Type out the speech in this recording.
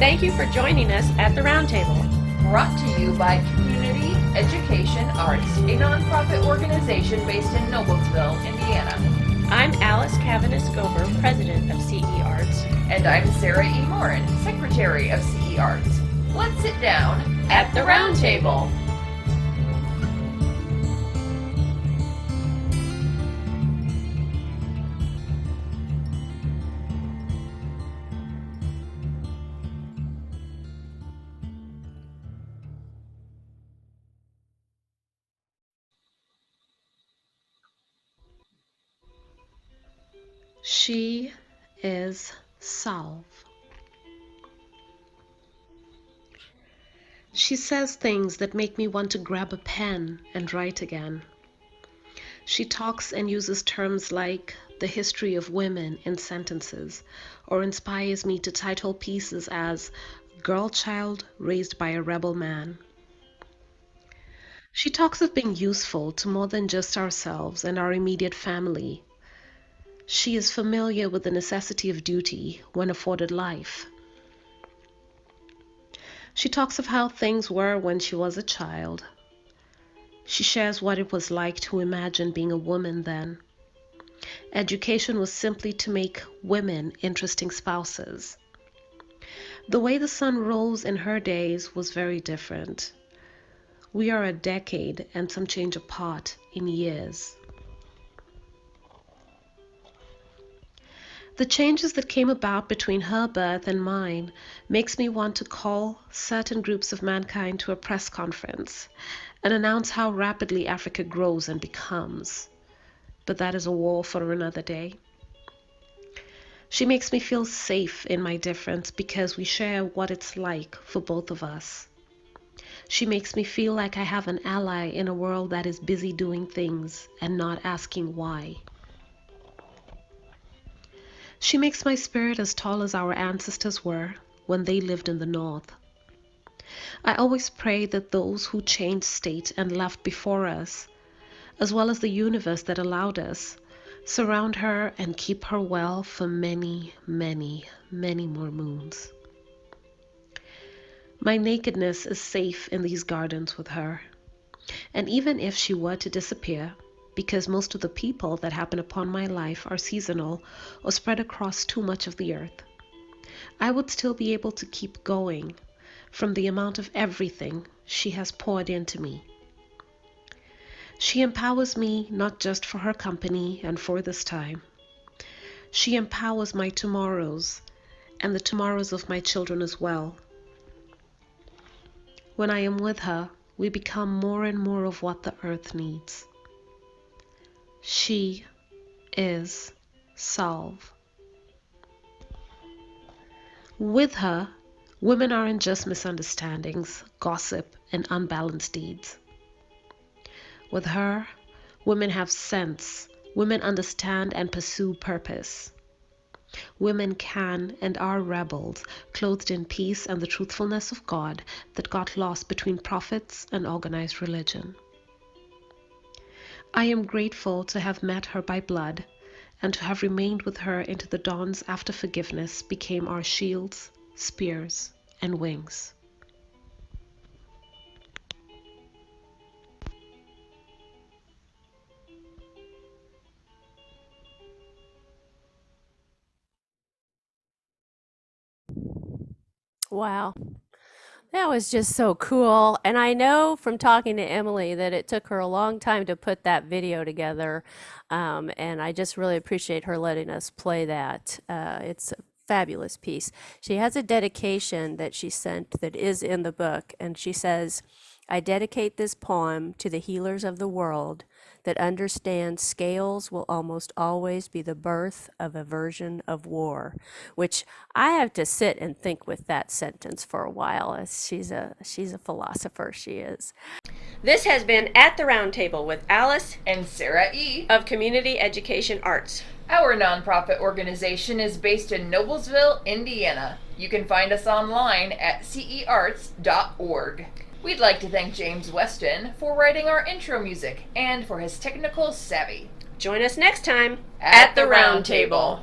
Thank you for joining us at the Roundtable. Brought to you by Community Education Arts, a nonprofit organization based in Noblesville, Indiana. I'm Alice Cavanis-Gober, president of CEArts. And I'm Sarah E. Morin, secretary of CEArts. Let's sit down at the Roundtable. She is Salve. She says things that make me want to grab a pen and write again. She talks and uses terms like the history of women in sentences, or inspires me to title pieces as Girl Child Raised by a Rebel Man. She talks of being useful to more than just ourselves and our immediate family. She is familiar with the necessity of duty when afforded life. She talks of how things were when she was a child. She shares what it was like to imagine being a woman then. Education was simply to make women interesting spouses. The way the sun rose in her days was very different. We are a decade and some change apart in years. The changes that came about between her birth and mine makes me want to call certain groups of mankind to a press conference and announce how rapidly Africa grows and becomes. But that is a war for another day. She makes me feel safe in my difference because we share what it's like for both of us. She makes me feel like I have an ally in a world that is busy doing things and not asking why. She makes my spirit as tall as our ancestors were when they lived in the North. I always pray that those who changed state and left before us, as well as the universe that allowed us, surround her and keep her well for many, many, many more moons. My nakedness is safe in these gardens with her. And even if she were to disappear, because most of the people that happen upon my life are seasonal or spread across too much of the earth, I would still be able to keep going from the amount of everything she has poured into me. She empowers me not just for her company and for this time. She empowers my tomorrows and the tomorrows of my children as well. When I am with her, we become more and more of what the earth needs. She is Salve. With her, women aren't just misunderstandings, gossip, and unbalanced deeds. With her, women have sense. Women understand and pursue purpose. Women can and are rebels, clothed in peace and the truthfulness of God that got lost between prophets and organized religion. I am grateful to have met her by blood and to have remained with her into the dawns after forgiveness became our shields, spears, and wings. Wow. That was just so cool. And I know from talking to Emily that it took her a long time to put that video together. And I just really appreciate her letting us play that. It's a fabulous piece. She has a dedication that she sent that is in the book. And she says, I dedicate this poem to the healers of the world that understand scales will almost always be the birth of a version of war, which I have to sit and think with that sentence for a while. As she's a philosopher, she is. This has been At the Roundtable with Alice And Sarah E. of Community Education Arts. Our nonprofit organization is based in Noblesville, Indiana. You can find us online at cearts.org. We'd like to thank James Weston for writing our intro music and for his technical savvy. Join us next time At the Roundtable.